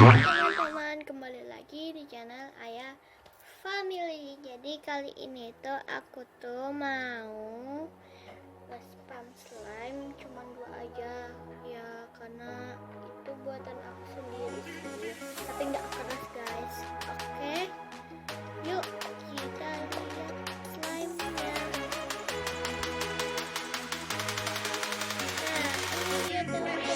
teman-teman, kembali lagi di channel Ayah Family. Jadi kali ini tuh aku tuh mau nge-spam slime cuman 2 aja ya, karena itu buatan aku sendiri sih, tapi nggak keras guys. Oke, yuk kita lihat slime-nya. Nah, ini dia teman-teman.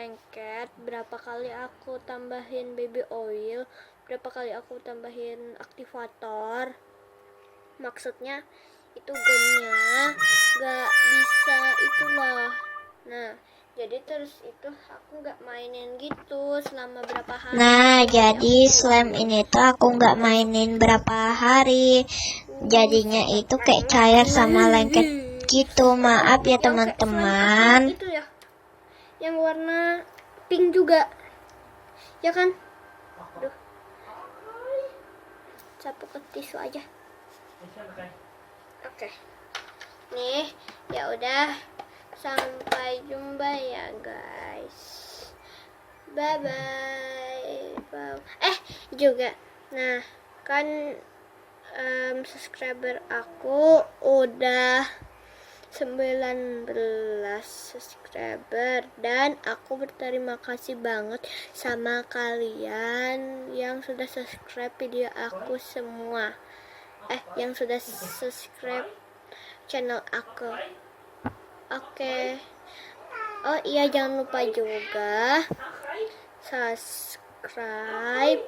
lengket, berapa kali aku tambahin baby oil, berapa kali aku tambahin aktivator. Maksudnya itu gamenya gak bisa itulah. Nah, jadi terus itu aku gak mainin gitu selama berapa hari. Nah, jadi slime ini tuh aku nggak mainin berapa hari. Jadinya itu kayak cair sama lengket gitu. Maaf ya teman-teman. Itu ya, yang warna pink juga, ya kan? Aduh, sapu ke tisu aja. Oke. Nih, ya udah. Sampai jumpa ya, guys. Bye bye. Juga. Nah, kan subscriber aku udah 19 subscriber dan aku berterima kasih banget sama kalian yang sudah subscribe video aku semua. Yang sudah subscribe channel aku. Oke. Oh iya, jangan lupa juga subscribe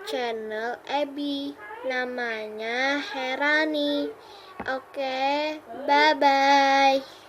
channel Ebi, namanya Herani. Oke, bye bye.